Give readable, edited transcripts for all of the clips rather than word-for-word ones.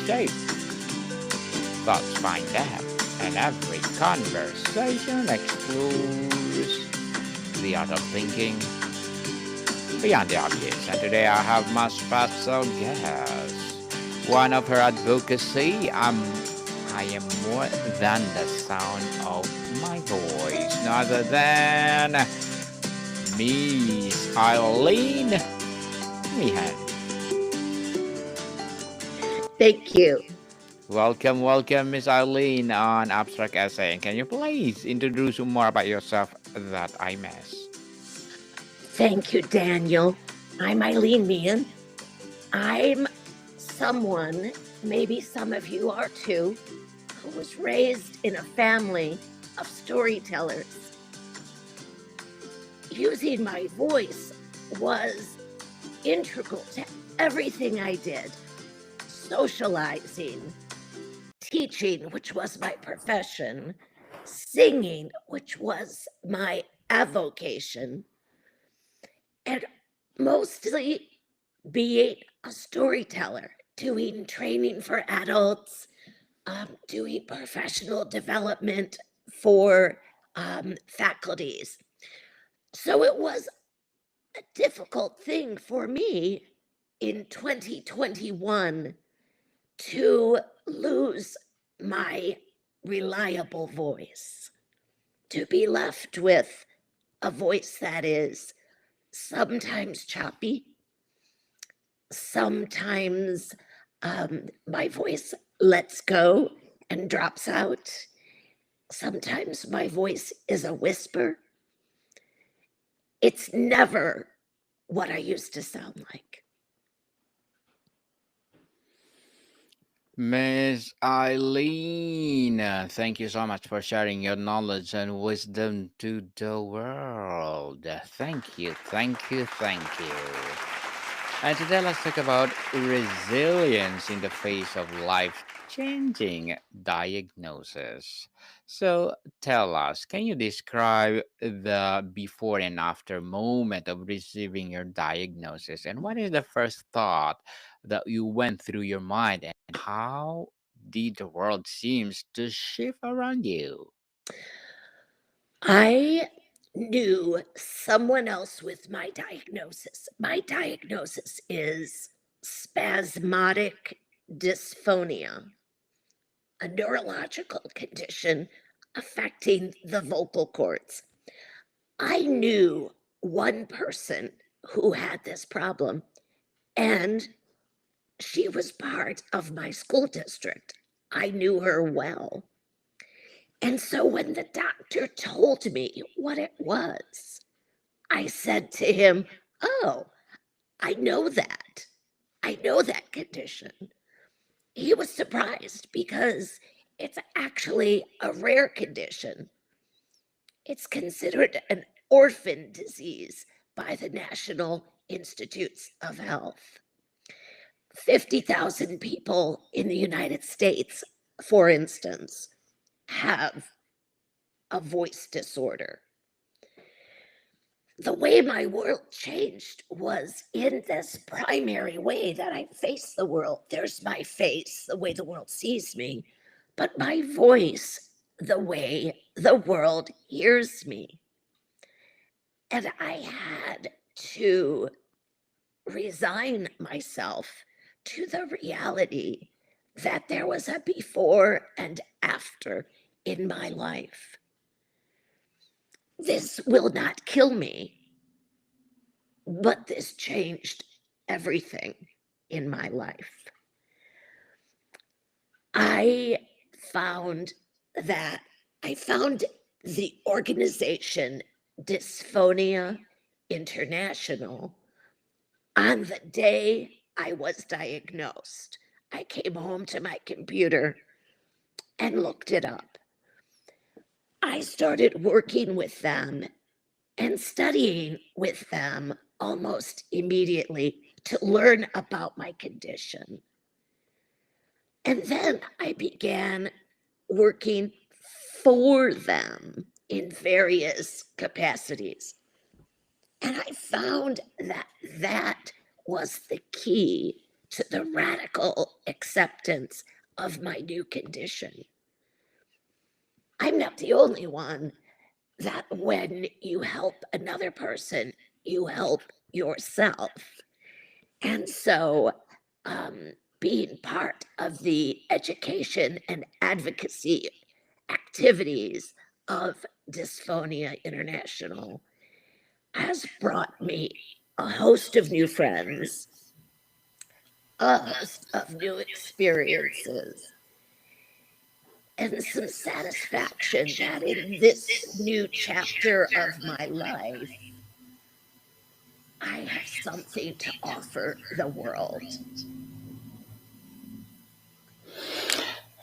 shape. Thoughts find depth, and every conversation explores the art of thinking beyond the obvious. And today I have my special guest. One of her advocacy, I am more than the sound of my voice, none other than Miss Eileen Meehan. Thank you. Welcome, Miss Eileen on Abstract Essay. And can you please introduce more about yourself that I miss? Thank you, Daniel. I'm Eileen Meehan. I'm someone, maybe some of you are too, who was raised in a family of storytellers. Using my voice was integral to everything I did. Socializing, teaching, which was my profession, singing, which was my avocation, and mostly being a storyteller, doing training for adults, doing professional development for faculties. So it was a difficult thing for me in 2021 to lose my reliable voice, to be left with a voice that is sometimes choppy, sometimes my voice lets go and drops out. Sometimes my voice is a whisper. It's never what I used to sound like. Miss Eileen, thank you so much for sharing your knowledge and wisdom to the world. Thank you. And today let's talk about resilience in the face of life-changing diagnosis. So tell us, can you describe the before and after moment of receiving your diagnosis? And what is the first thought that you went through your mind, and how did the world seems to shift around you? I knew someone else with my diagnosis. My diagnosis is spasmodic dysphonia, a neurological condition affecting the vocal cords. I knew one person who had this problem, and she was part of my school district. I knew her well. And so when the doctor told me what it was, I said to him, "Oh, I know that. I know that condition." He was surprised because it's actually a rare condition. It's considered an orphan disease by the National Institutes of Health. 50,000 people in the United States, for instance, have a voice disorder. The way my world changed was in this primary way that I face the world. There's my face, the way the world sees me, but my voice, the way the world hears me. And I had to resign myself to the reality that there was a before and after in my life. This will not kill me, but this changed everything in my life. I found that I found the organization Dysphonia International on the day I was diagnosed. I came home to my computer and looked it up. I started working with them and studying with them almost immediately to learn about my condition. And then I began working for them in various capacities. And I found that that was the key to the radical acceptance of my new condition. I'm not the only one that when you help another person, you help yourself. And so, um, being part of the education and advocacy activities of Dysphonia International has brought me a host of new friends, a host of new experiences, and some satisfaction that in this new chapter of my life, I have something to offer the world.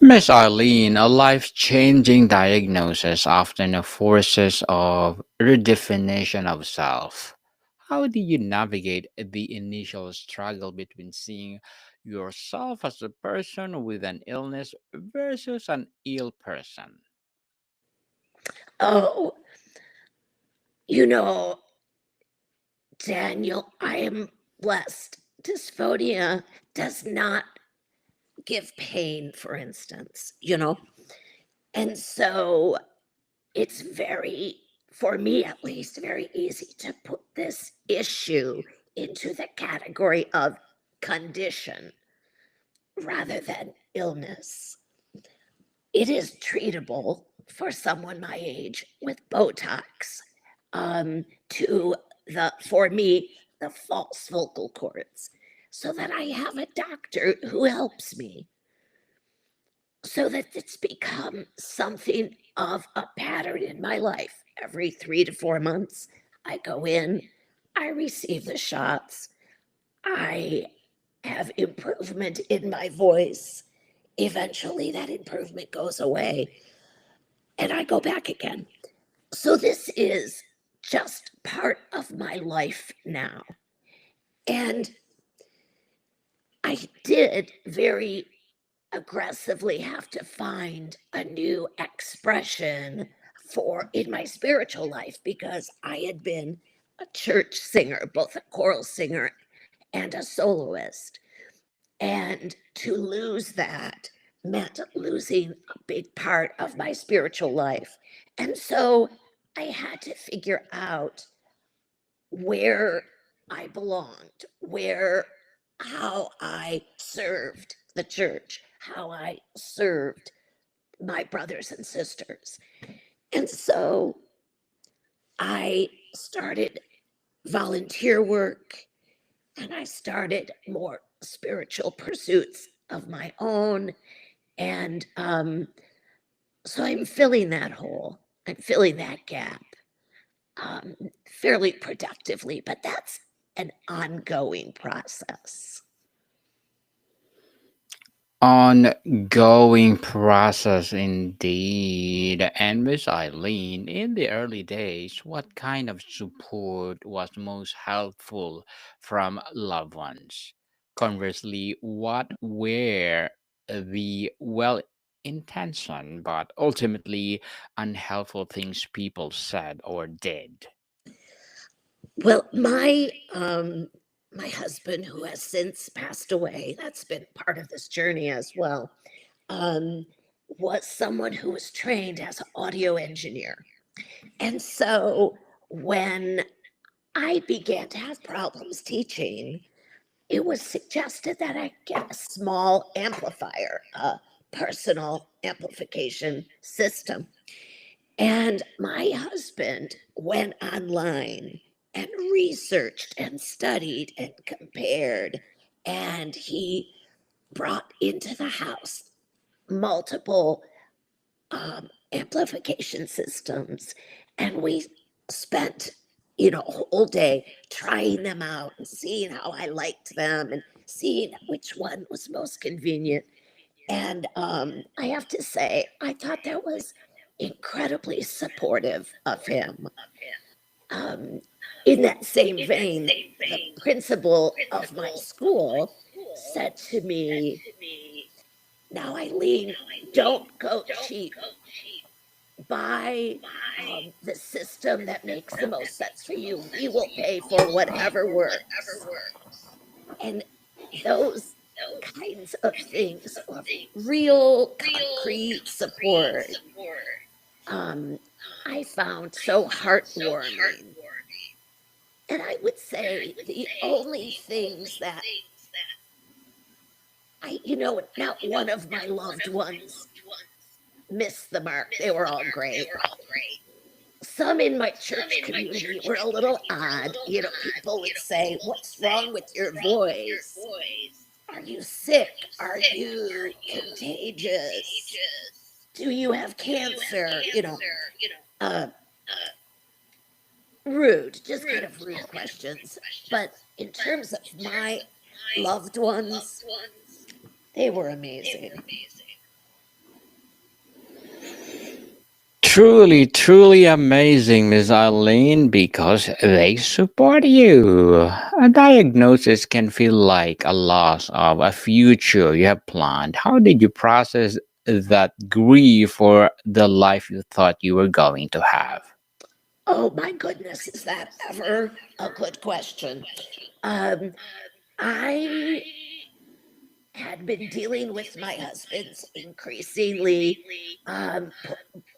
Miss Eileen, a life changing diagnosis often forces a redefinition of self. How do you navigate the initial struggle between seeing yourself as a person with an illness versus an ill person? Oh, you know, Daniel, I am blessed. Dysphonia does not give pain, for instance. And so it's very, for me at least, very easy to put this issue into the category of condition rather than illness. It is treatable for someone my age with Botox to for me, the false vocal cords, so that I have a doctor who helps me, so that it's become something of a pattern in my life. Every 3 to 4 months, I go in, I receive the shots, I have improvement in my voice. Eventually, that improvement goes away, and I go back again. So, this is just part of my life now. And I did very aggressively have to find a new expression for in my spiritual life because I had been a church singer, both a choral singer and a soloist. And to lose that meant losing a big part of my spiritual life. And so I had to figure out where I belonged, how I served the church, how I served my brothers and sisters. And so I started volunteer work and I started more spiritual pursuits of my own. And so I'm filling that hole, I'm filling that gap um, fairly productively, but that's an ongoing process. Ongoing process indeed. And Miss Eileen, in the early days, what kind of support was most helpful from loved ones? Conversely, what were the well intentioned but ultimately unhelpful things people said or did? Well, my husband, who has since passed away, that's been part of this journey as well, um, was someone who was trained as an audio engineer. And so when I began to have problems teaching, it was suggested that I get a small amplifier, a personal amplification system. And my husband went online and researched and studied and compared, and he brought into the house multiple amplification systems. And we spent, a whole day trying them out and seeing how I liked them and seeing which one was most convenient. And I have to say, I thought that was incredibly supportive of him. Um, in that same vein, the principal of my school said to me, "Now, Eileen, don't go cheap. Buy the system that makes the most sense for you. We will pay for whatever works." And those kinds of things, of real concrete support, um, I found so heartwarming. And I would say the only things that not one of my loved ones missed the mark. They were all great. Some in my church community were a little odd. People would say, "What's wrong with your voice? Are you sick? Are you contagious? Do you have cancer?" Uh, rude, just kind of rude questions. But in terms of my loved ones, they were amazing. Truly, truly amazing, Miss Eileen, because they support you. A diagnosis can feel like a loss of a future you have planned. How did you process that grief for the life you thought you were going to have? Oh my goodness, is that ever a good question? Um, I had been dealing with my husband's increasingly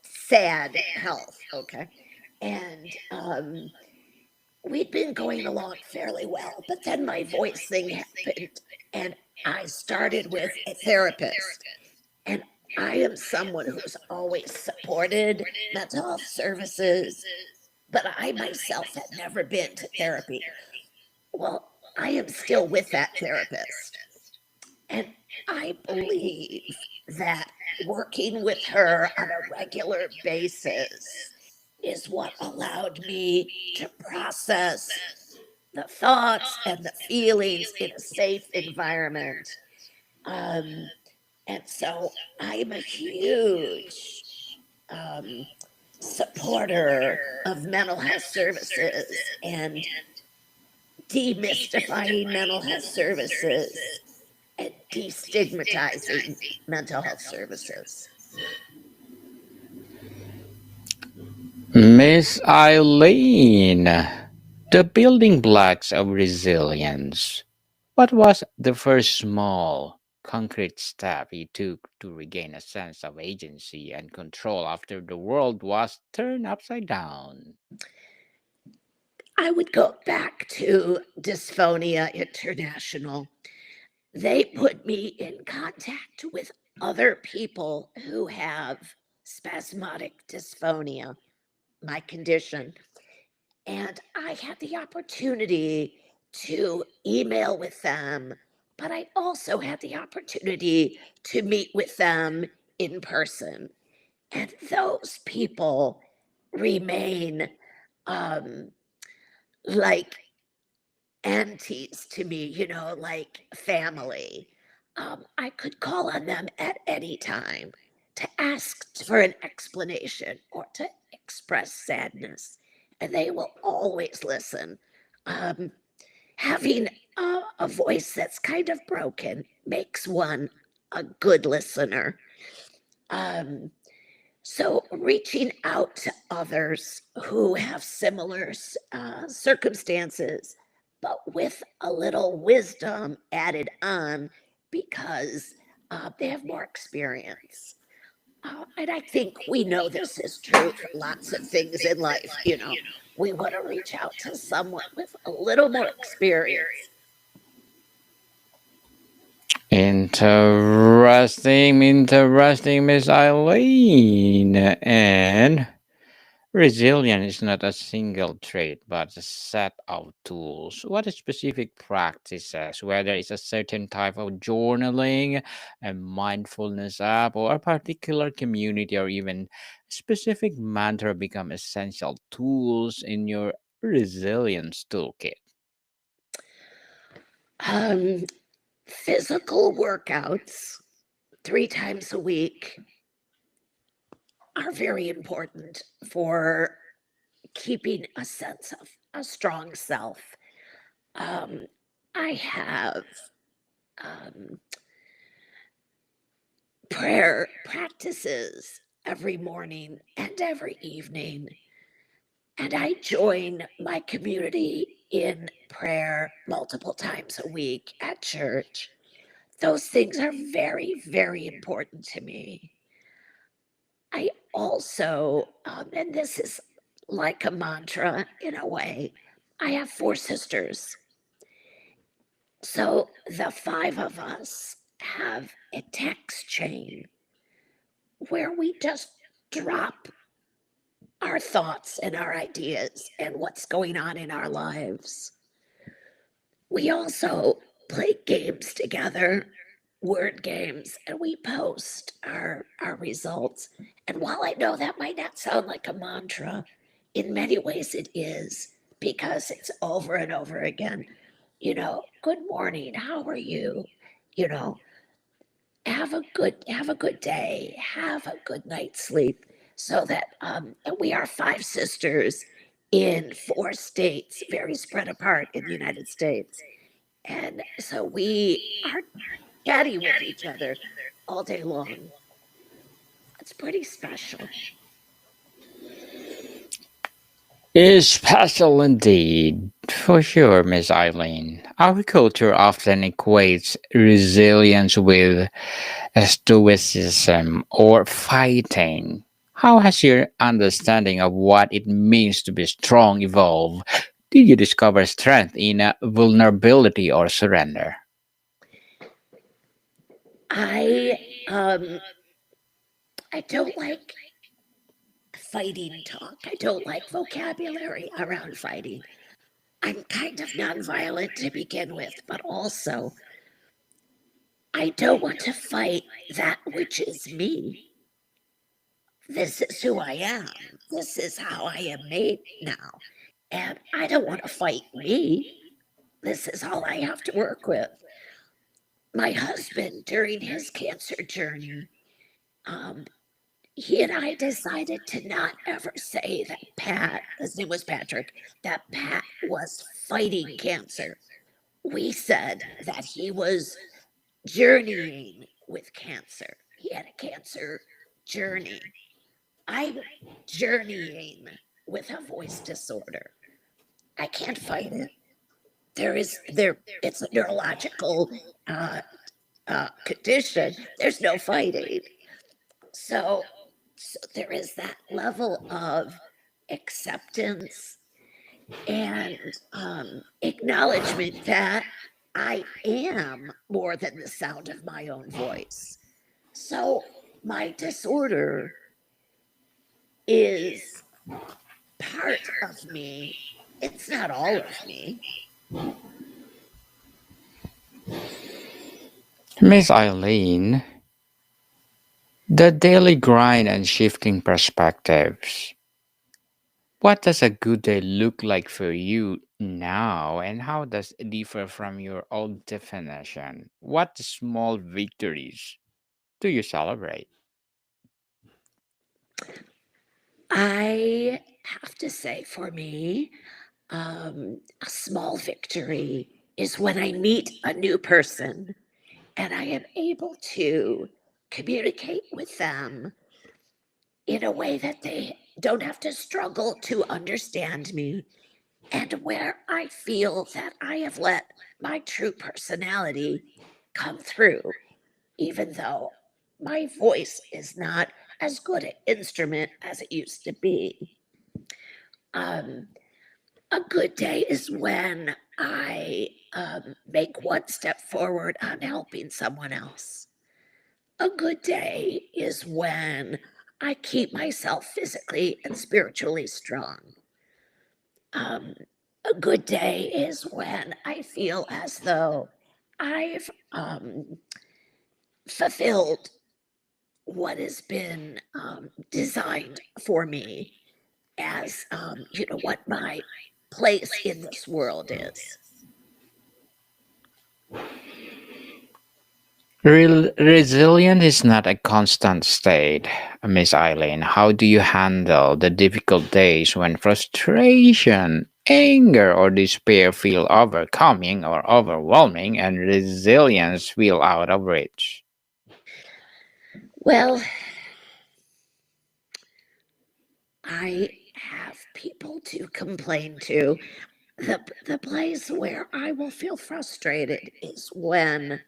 sad health. Okay. And we'd been going along fairly well, but then my voice thing happened, and I started with a therapist. And I am someone who's always supported mental health services, but I myself had never been to therapy. Well, I am still with that therapist. And I believe that working with her on a regular basis is what allowed me to process the thoughts and the feelings in a safe environment. Um, and so I'm a huge um, supporter of mental health services and demystifying mental health services and destigmatizing mental health services. Miss Eileen, the building blocks of resilience. What was the first small, concrete step you took to regain a sense of agency and control after the world was turned upside down? I would go back to Dysphonia International. They put me in contact with other people who have spasmodic dysphonia, my condition. And I had the opportunity to email with them, but I also had the opportunity to meet with them in person. And those people remain um, like aunties to me, like family. I could call on them at any time to ask for an explanation or to express sadness, and they will always listen. Um, Having a voice that's kind of broken makes one a good listener. Um, so, reaching out to others who have similar circumstances, but with a little wisdom added on because they have more experience. And I think we know this is true for lots of things in life. We want to reach out to someone with a little more experience. Interesting, interesting, Miss Eileen. And resilience is not a single trait, but a set of tools. What are specific practices, whether it's a certain type of journaling, a mindfulness app, or a particular community, or even specific mantra, become essential tools in your resilience toolkit? Um, Physical workouts 3 times a week are very important for keeping a sense of a strong self. Um, I have um, prayer practices every morning and every evening, and I join my community in prayer multiple times a week at church. Those things are very, very important to me. I also, and this is like a mantra in a way, I have four sisters. So the five of us have a text chain where we just drop our thoughts and our ideas and what's going on in our lives. We also play games together, word games, and we post our results. And while I know that might not sound like a mantra, in many ways it is because it's over and over again. Good morning, how are you? You know, have a good day, have a good night's sleep. So that and we are five sisters in four states, very spread apart in the United States. And so we are chatty with each other all day long. It's pretty special. Is special indeed, for sure, Miss Eileen. Our culture often equates resilience with stoicism or fighting. How has your understanding of what it means to be strong evolved? Did you discover strength in vulnerability or surrender? I um I don't like fighting talk. I don't like vocabulary around fighting. I'm kind of nonviolent to begin with, but also I don't want to fight that which is me. This is who I am. This is how I am made now. And I don't want to fight me. This is all I have to work with. My husband, during his cancer journey, um, he and I decided to not ever say that Pat, his name was Patrick, that Pat was fighting cancer. We said that he was journeying with cancer. He had a cancer journey. I'm journeying with a voice disorder. I can't fight it. It's a neurological uh, condition. There's no fighting. So, so there is that level of acceptance and acknowledgement that I am more than the sound of my own voice. So my disorder is part of me. It's not all of me. Miss Eileen, the daily grind and shifting perspectives. What does a good day look like for you now, and how does it differ from your old definition? What small victories do you celebrate? I have to say, for me, a small victory is when I meet a new person and I am able to communicate with them in a way that they don't have to struggle to understand me, and where I feel that I have let my true personality come through, even though my voice is not as good an instrument as it used to be. Um, a good day is when I make one step forward on helping someone else. A good day is when I keep myself physically and spiritually strong. Um, a good day is when I feel as though I've fulfilled what has been designed for me as, what my place in this world is. Resilience is not a constant state, Miss Eileen. How do you handle the difficult days when frustration, anger, or despair feel overcoming or overwhelming and resilience feel out of reach? Well, I have people to complain to. The place where I will feel frustrated is when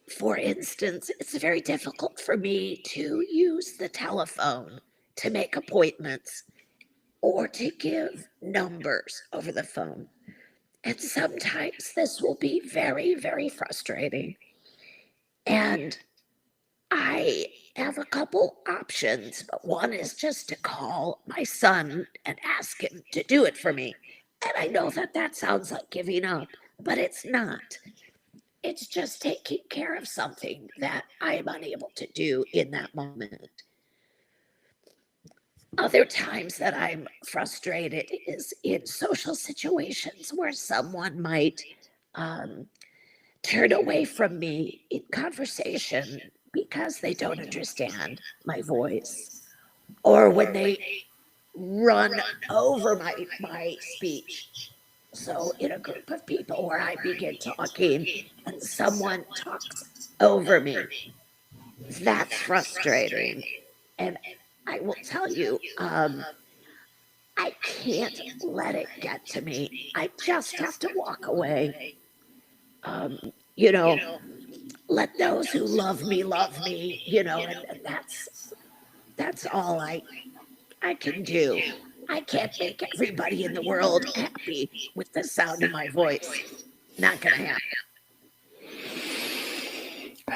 For instance, it's very difficult for me to use the telephone to make appointments or to give numbers over the phone. And sometimes this will be very, very frustrating. And I have a couple options, but one is just to call my son and ask him to do it for me. And I know that that sounds like giving up, but it's not. It's just taking care of something that I am unable to do in that moment. Other times that I'm frustrated is in social situations where someone might um, turn away from me in conversation because they don't understand my voice, or when they run over my speech. So in a group of people where I begin talking and someone talks over me, that's frustrating. And I will tell you, I can't let it get to me. I just have to walk away. Um, you know, let those who love me, and that's all I can do. I can't make everybody in the world happy with the sound of my voice. Not gonna happen.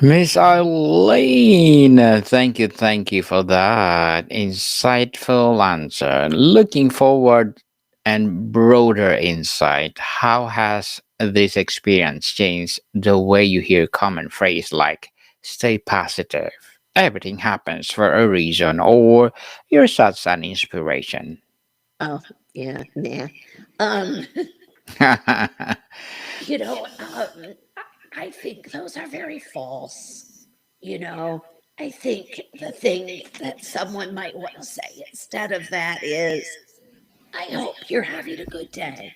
Miss Eileen, thank you for that insightful answer. Looking forward and broader insight, how has this experience changed the way you hear common phrase like "stay positive"? Everything happens for a reason, or "you're such an inspiration." Oh, yeah, nah. Um, you know, um, I think those are very false. You know, I think the thing that someone might want to say instead of that is, I hope you're having a good day.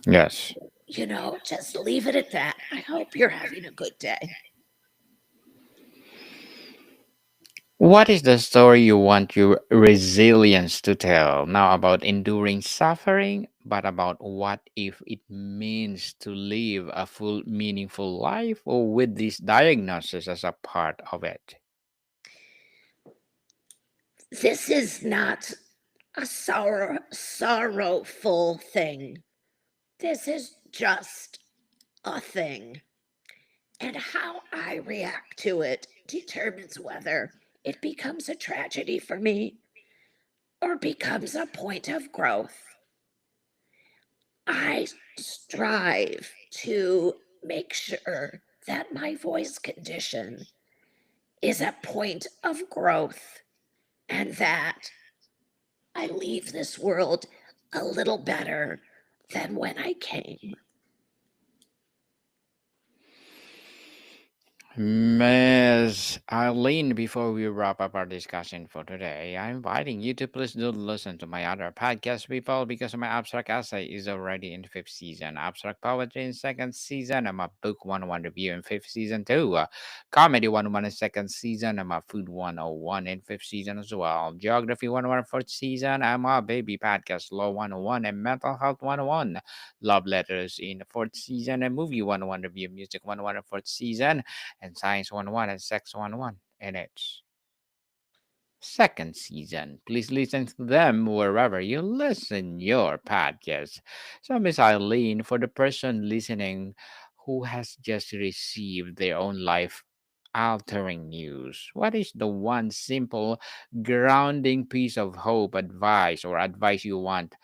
Yes. Just leave it at that. I hope you're having a good day. What is the story you want your resilience to tell? Now about enduring suffering, but about what if it means to live a full, meaningful life, or with this diagnosis as a part of it? This is not a sorrowful thing. This is just a thing. And how I react to it determines whether it becomes a tragedy for me or becomes a point of growth. I strive to make sure that my voice condition is a point of growth and that I leave this world a little better than when I came. Miss Eileen, before we wrap up our discussion for today, I'm inviting you to please do listen to my other podcast, people, because my abstract essay is already in fifth season. Abstract poetry in second season. I'm a book 101 review in fifth season too. Comedy 101 in second season. I'm a food 101 in fifth season as well. Geography 101 fourth season. I'm a baby podcast law 101 and mental health 101. Love letters in the fourth season and movie 101 review music 101 in fourth season and Science 101 and Sex 101 in its second season. Please listen to them wherever you listen your podcast. So, Miss Eileen, for the person listening who has just received their own life altering news, what is the one simple grounding piece of hope, advice, or advice you want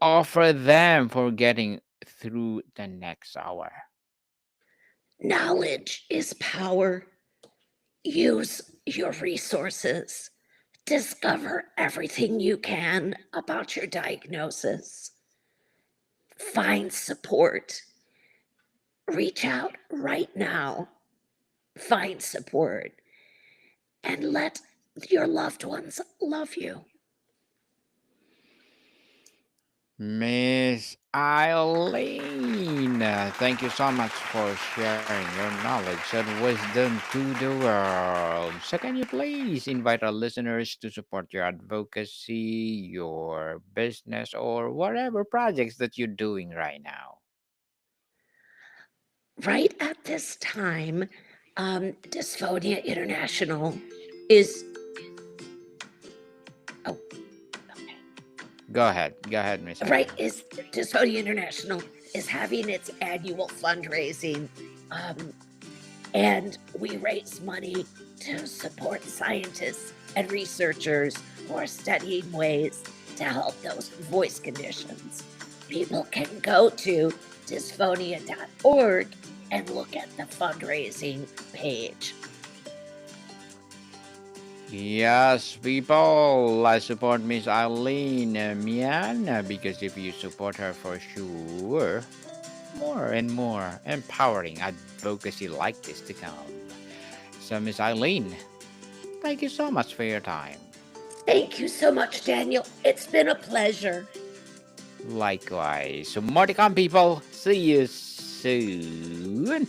offer them for getting through the next hour? Knowledge is power. Use your resources. Discover everything you can about your diagnosis. Find support. Reach out right now. Find support and let your loved ones love you. Miss Eileen, thank you so much for sharing your knowledge and wisdom to the world. So, can you please invite our listeners to support your advocacy, your business, or whatever projects that you're doing right now? Right at this time, Dysphonia International is. Oh, okay. Go ahead, Miss Right, Eileen. is Dysphonia International is having its annual fundraising, um, and we raise money to support scientists and researchers who are studying ways to help those with voice conditions. People can go to dysphonia.org and look at the fundraising page. Yes, people, I support Miss Eileen Meehan because if you support her for sure, more and more empowering advocacy like this to come. So, Miss Eileen, thank you so much for your time. Thank you so much, Daniel. It's been a pleasure. Likewise. So, more to come, people. See you soon.